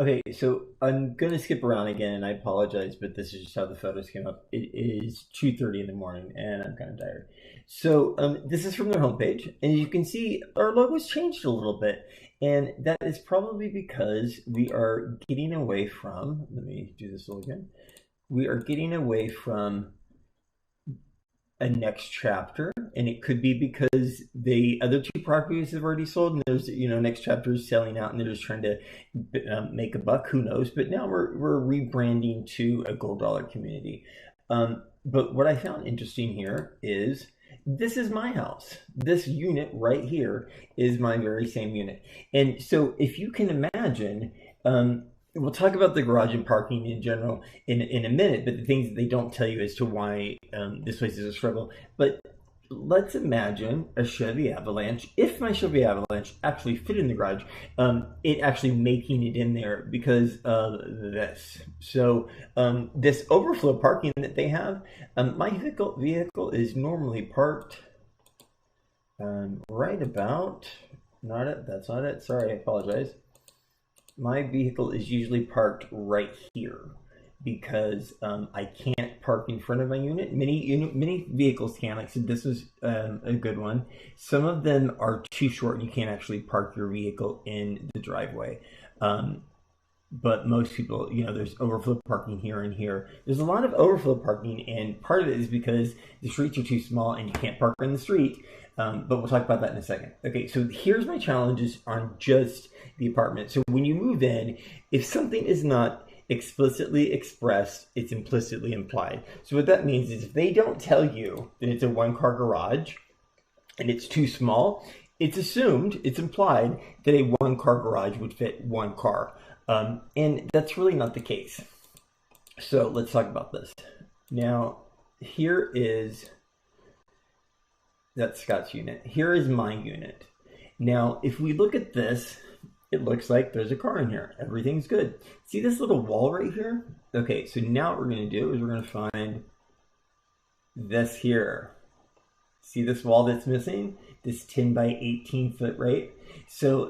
Okay, so I'm gonna skip around again, and I apologize, but this is just how the photos came up. It is 2:30 in the morning, and I'm kind of tired. So this is from their homepage, and you can see our logo's changed a little bit, and that is probably because we are getting away from. Let me do this all again. We are getting away from a next chapter, and it could be because the other two properties have already sold, and there's next chapter is selling out, and they're just trying to make a buck. Who knows? But now we're rebranding to a gold dollar community. But what I found interesting here is this is my house. This unit right here is my very same unit, and so if you can imagine. We'll talk about the garage and parking in general in a minute, but the things that they don't tell you as to why this place is a struggle. But let's imagine a Chevy Avalanche. If my Chevy Avalanche actually fit in the garage, it actually making it in there because of this. So this overflow parking that they have, my vehicle is normally parked right about, not it, that's not it, sorry, I apologize. My vehicle is usually parked right here because I can't park in front of my unit. Many vehicles can. Like I said, this was a good one. Some of them are too short and you can't actually park your vehicle in the driveway. But most people, there's overflow parking here and here. There's a lot of overflow parking, and part of it is because the streets are too small and you can't park in the street. But we'll talk about that in a second. Okay, so here's my challenges on just the apartment. So when you move in, if something is not explicitly expressed, it's implicitly implied. So what that means is if they don't tell you that it's a one-car garage and it's too small, it's assumed, it's implied that a one-car garage would fit one car. And that's really not the case. So let's talk about this. Now, here is... that's Scott's unit. Here is my unit. Now, if we look at this, it looks like there's a car in here. Everything's good. See this little wall right here? Okay, so now what we're going to do is we're going to find this here. See this wall that's missing? This 10 by 18 foot, right? So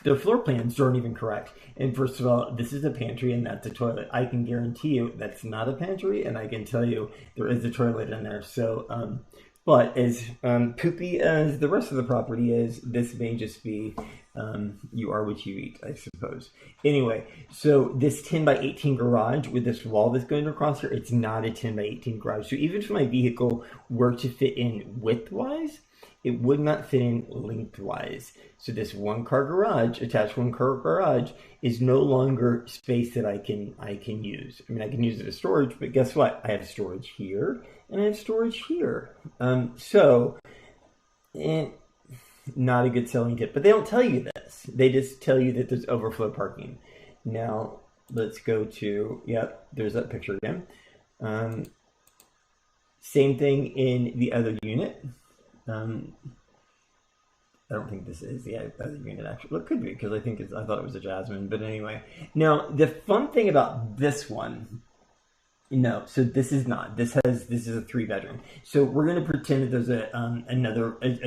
the floor plans aren't even correct. And first of all, this is a pantry and that's a toilet. I can guarantee you that's not a pantry, and I can tell you there is a toilet in there. So, but as poopy as the rest of the property is, this may just be you are what you eat, I suppose. Anyway, so this 10 by 18 garage with this wall that's going across here, it's not a 10 by 18 garage. So even if my vehicle were to fit in width-wise, it would not fit in lengthwise. So this one-car garage, attached one-car garage, is no longer space that I can use. I mean, I can use it as storage, but guess what? I have storage here, and I have storage here. Not a good selling tip. But they don't tell you this. They just tell you that there's overflow parking. Now, let's go to, yep, there's that picture again. Same thing in the other unit. I don't think this is the other unit actually. Well, it could be because I thought it was a Jasmine. But anyway, now the fun thing about this one, no, so this is not. This is a 3-bedroom. So we're going to pretend that there's a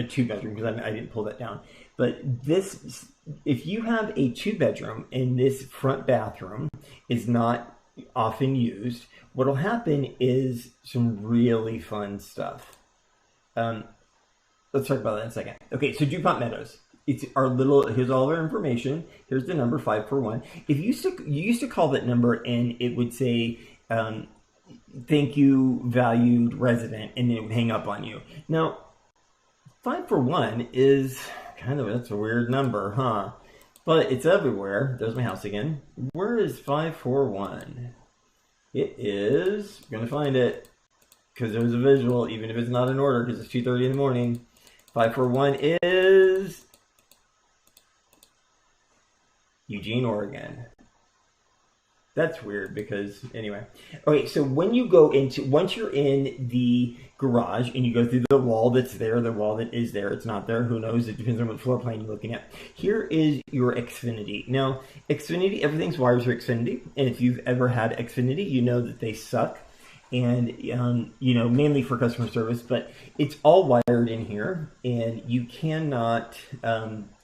2-bedroom because I didn't pull that down. But this, if you have a 2-bedroom and this front bathroom is not often used, what'll happen is some really fun stuff. Let's talk about that in a second. Okay, so DuPont Meadows. It's our little, here's all of our information. Here's the number 541. If you used to call that number and it would say, thank you, valued resident, and then it would hang up on you. Now, 541 is that's a weird number, huh? But it's everywhere. There's my house again. Where is 541? It is, I'm going to find it because there's a visual, even if it's not in order because it's 2:30 in the morning. 541 is Eugene, Oregon. That's weird because, anyway. Okay, so once you're in the garage and you go through the wall that's there, the wall that is there, it's not there, who knows, it depends on what floor plan you're looking at. Here is your Xfinity. Now, Xfinity, everything's wires for Xfinity, and if you've ever had Xfinity, you know that they suck. and you know, mainly for customer service, but it's all wired in here, and you cannot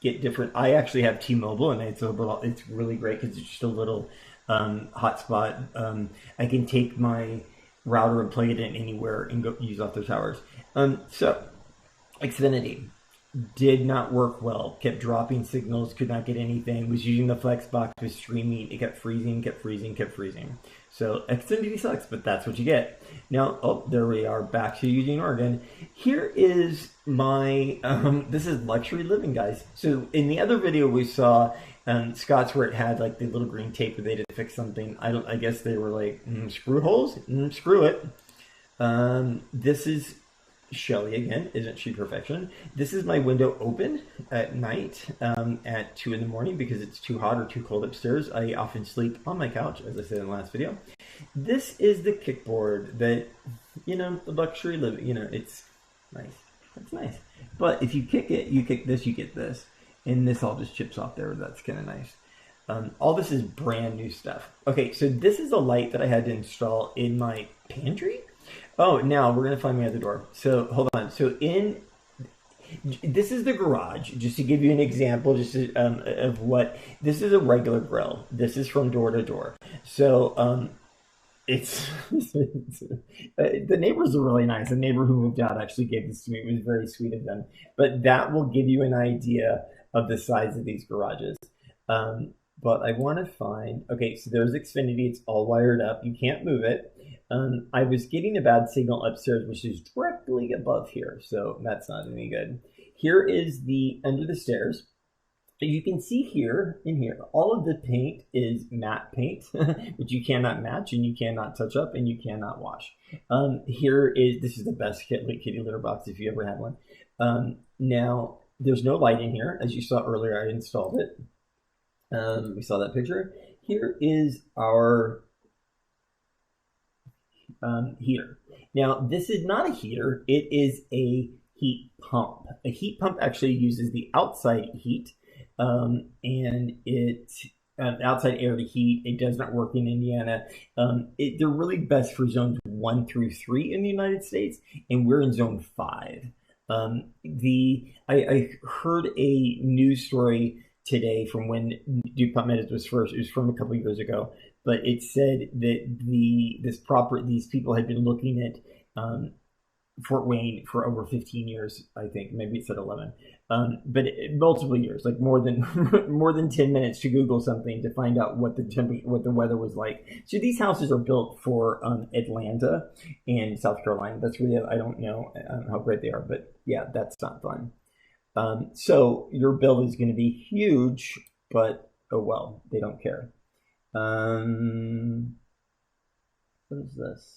get different. I actually have T-Mobile, and it's really great because it's just a little hotspot. I can take my router and plug it in anywhere and go use off their towers. So Xfinity did not work well, kept dropping signals, could not get anything, was using the flex box, was streaming, it kept freezing, kept freezing, kept freezing. So Xfinity sucks, but that's what you get. Now, oh, there we are, back to Eugene, Oregon. Here is my, this is luxury living, guys. So in the other video we saw Scott's, where it had like the little green tape where they had to fix something. I guess they were like, screw holes? Screw it. This is Shelly again, isn't she perfection? This is my window open at night at 2 in the morning because it's too hot or too cold upstairs. I often sleep on my couch, as I said in the last video. This is the kickboard that, you know, the luxury living, you know, it's nice. It's nice. But if you kick it, you kick this, you get this. And this all just chips off there. That's kind of nice. All this is brand new stuff. Okay, so this is a light that I had to install in my pantry. Oh, now we're going to find my other door. So hold on. So this is the garage, just to give you an example just to, of what, this is a regular grill. This is from door to door. So it's, the neighbors are really nice. The neighbor who moved out actually gave this to me. It was very sweet of them. But that will give you an idea of the size of these garages. But I want to find, okay, so there's Xfinity. It's all wired up. You can't move it. I was getting a bad signal upstairs, which is directly above here, so that's not any good. Here is the under the stairs. You can see here, in here, all of the paint is matte paint, which you cannot match, and you cannot touch up, and you cannot wash. This is the best kitty litter box if you ever had one. Now, there's no light in here. As you saw earlier, I installed it. We saw that picture. Here is our heater. Now, this is not a heater. It is a heat pump. A heat pump actually uses the outside heat, and it outside air to heat. It does not work in Indiana. They're really best for zones 1 through 3 in the United States, and we're in zone 5. I heard a news story today from when DuPont Meadows was first. It was from a couple of years ago, but it said that these people had been looking at Fort Wayne for over 15 years. I think maybe it said 11, but multiple years, like more than 10 minutes to Google something to find out what the weather was like. So these houses are built for Atlanta and South Carolina. That's really, I don't know how great they are, but yeah, that's not fun. So your bill is going to be huge, but oh well, they don't care. What is this?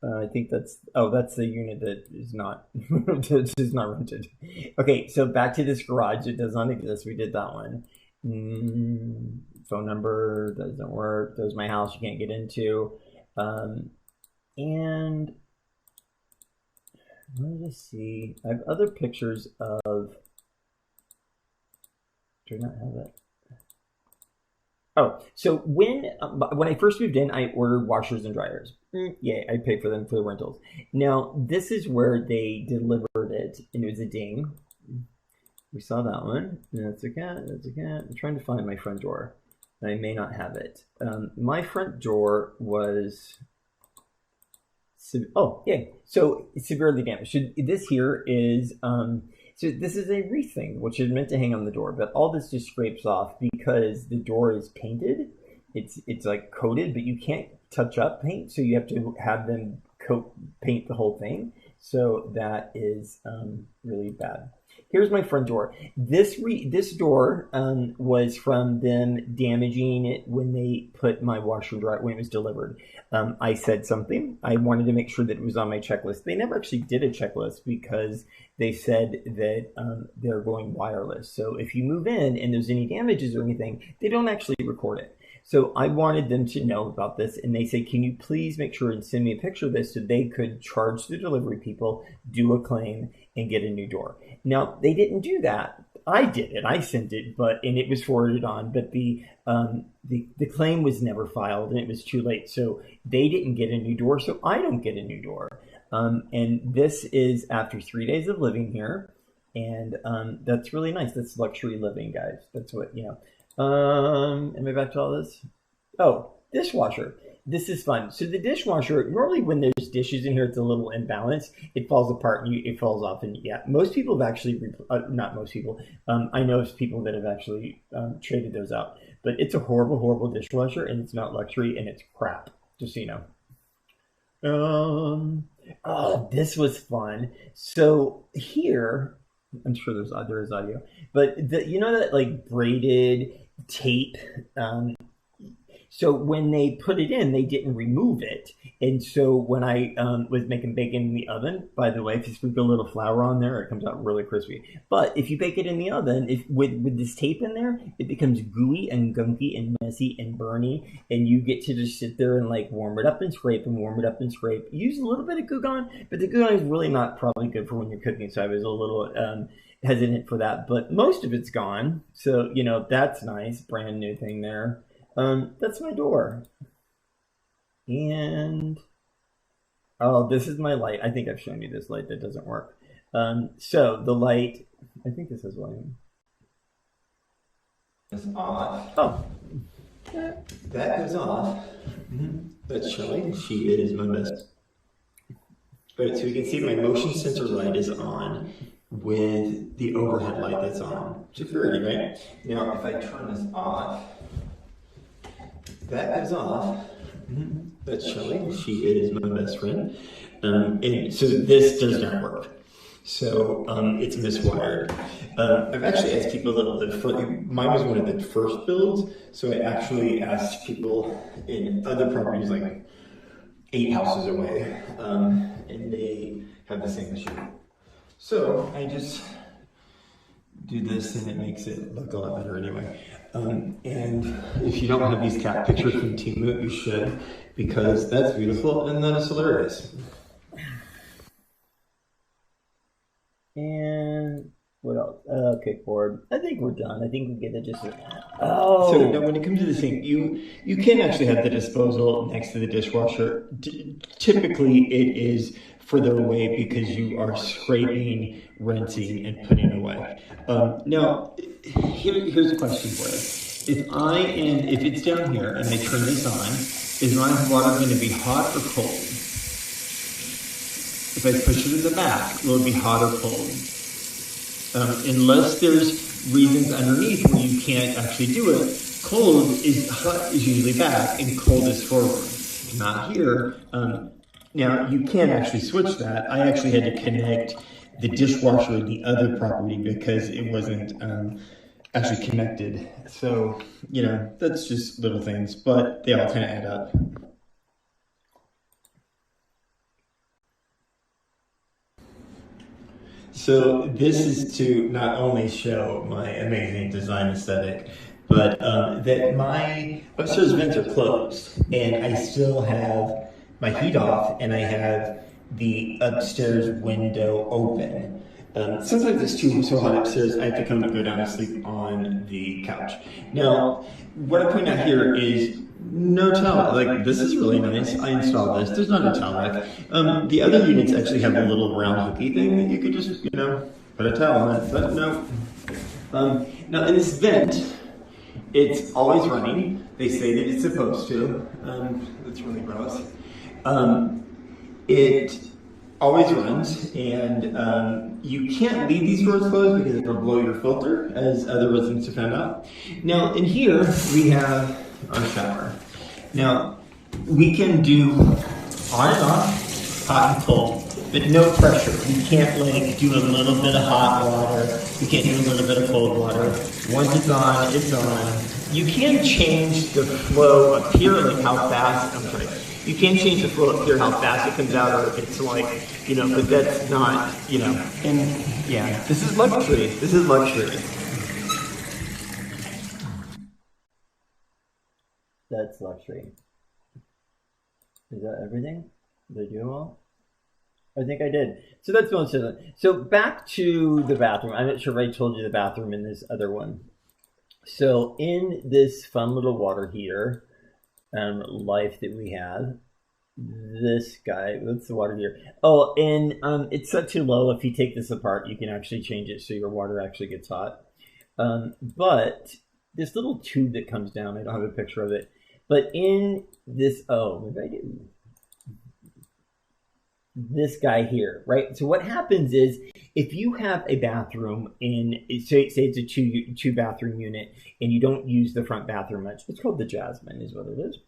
I think that's the unit that is not is not rented. Okay, so back to this garage. It does not exist. We did that one. Phone number doesn't work. There's my house you can't get into. And let me see. I have other pictures of. Do I not have it? Oh, so when I first moved in, I ordered washers and dryers. Yeah, I paid for them for the rentals. Now, this is where they delivered it, and it was a ding. We saw that one. That's a cat. That's a cat. I'm trying to find my front door. I may not have it. My front door was... Oh, yeah. So it's severely damaged. So this here is... So this is a wreath thing, which is meant to hang on the door, but all this just scrapes off because the door is painted. It's like coated, but you can't touch up paint, so you have to have them paint the whole thing. So that is really bad. Here's my front door. This door was from them damaging it when they put my washer and dryer when it was delivered. I said something. I wanted to make sure that it was on my checklist. They never actually did a checklist because they said that they're going wireless. So if you move in and there's any damages or anything, they don't actually record it. So I wanted them to know about this, and they said, can you please make sure and send me a picture of this so they could charge the delivery people, do a claim, and get a new door. Now, they didn't do that. I did it. I sent it, and it was forwarded on, but the claim was never filed, and it was too late. So they didn't get a new door, so I don't get a new door. And this is after 3 days of living here, and that's really nice. That's luxury living, guys. That's what Am I back to all this? Oh, dishwasher. This is fun. So the dishwasher, normally when there's dishes in here, it's a little imbalanced. It falls apart and it falls off. And yeah, most people have actually, not most people, I know of people that have actually traded those out. But it's a horrible, horrible dishwasher, and it's not luxury, and it's crap, just so you know. Oh, this was fun. So here, I'm sure there is audio, but you know that like braided tape. So when they put it in, they didn't remove it, and so when I was making bacon in the oven, by the way, if you sprinkle a little flour on there, it comes out really crispy. But if you bake it in the oven, with this tape in there, it becomes gooey and gunky and messy and burny, and you get to just sit there and like warm it up and scrape and warm it up and scrape. Use a little bit of Goo Gone, but the Goo Gone is really not probably good for when you're cooking, so I was a little hesitant for that. But most of it's gone, so that's nice, brand new thing there. That's my door. And oh, this is my light. I think I've shown you this light that doesn't work. So the light, I think this is lighting. It's off. Oh. That goes off. That's showing. She is my best. Right, so you can see my motion sensor light is on with the overhead light that's on. Security, right? Now, if I turn this off, that goes off. That's showing. She is my best friend. And so this does not work. So it's miswired. I've actually asked people that live mine was one of the first builds, so I actually asked people in other properties like 8 houses away, and they have the same issue. So I just do this and it makes it look a lot better anyway. And if you don't have these cat pictures from Temu, you should, because that's beautiful and that is hilarious. And what else? Okay, board. I think we're done. I think we get the gist of that. Oh. So now when it comes to the sink, you can actually have the disposal next to the dishwasher. Typically, it is further away because you are scraping, rinsing, and putting away. Now, here's a question for you. If it's down here and I turn this on, is my water going to be hot or cold? If I push it in the back, will it be hot or cold? Unless there's reasons underneath where you can't actually do it, hot is usually back and cold is forward. Not here. Now, you can actually switch that. I actually had to connect the dishwasher in the other property because it wasn't actually connected. So, that's just little things, but they all kind of add up. So this is to not only show my amazing design aesthetic, but that my upstairs vents are closed, and I still have my heat off, and I have the upstairs window open. Sometimes it's too so hot upstairs, I have to go down and sleep on the couch. Now, what I point out here is no towel. Like, this is really nice. I installed this. There's not a towel rack. The other units actually have a little round hooky thing that you could just, put a towel on it, but no. Now, in this vent, it's always running. They say that it's supposed to. That's really gross. It always runs, and you can't leave these doors closed because it'll blow your filter, as other residents have found out. Now, in here, we have our shower. Now, we can do on and off, hot and cold, but no pressure. We can't do a little bit of hot water. We can't do a little bit of cold water. Once it's on, it's on. You can change the flow up here, like how fast, you can change the flow up here, how fast it comes out, or if it's but that's not, and yeah, this is luxury. This is luxury. That's luxury. Is that everything? Did I do well? I think I did. So that's most of it. So back to the bathroom. I'm not sure if I told you the bathroom in this other one. So in this fun little water heater life that we have, this guy, what's the water heater? Oh, and it's set too low. If you take this apart, you can actually change it so your water actually gets hot. But this little tube that comes down, I don't have a picture of it. But in this, oh, maybe I do. This guy here, right? So what happens is if you have a bathroom in say it's a two bathroom unit and you don't use the front bathroom much, it's called the Jasmine is what it is.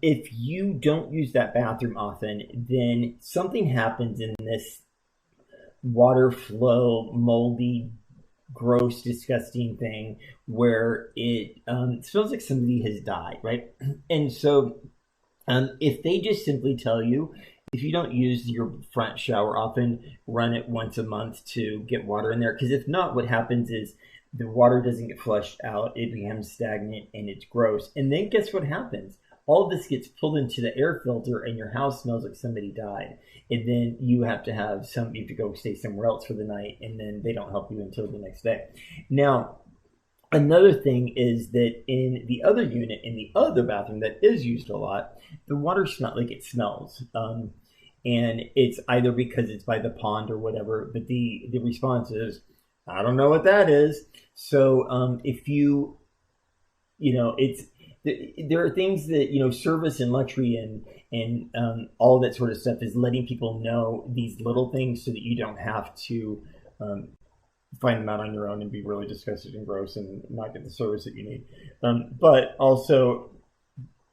If you don't use that bathroom often, then something happens in this water flow, moldy, gross, disgusting thing where it smells like somebody has died, right? And so if they just simply tell you, if you don't use your front shower often, run it once a month to get water in there. Because if not, what happens is the water doesn't get flushed out, it becomes stagnant and it's gross. And then guess what happens? All of this gets pulled into the air filter and your house smells like somebody died. And then you have to you have to go stay somewhere else for the night, and then they don't help you until the next day. Now, another thing is that in the other unit, in the other bathroom that is used a lot, the water's not like it smells. And it's either because it's by the pond or whatever, but the response is, I don't know what that is. So if you know, it's there are things that service and luxury and all that sort of stuff is letting people know these little things so that you don't have to find them out on your own and be really disgusted and gross and not get the service that you need. But also,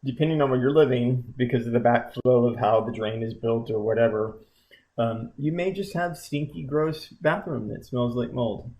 depending on where you're living, because of the backflow of how the drain is built or whatever, you may just have stinky, gross bathroom that smells like mold.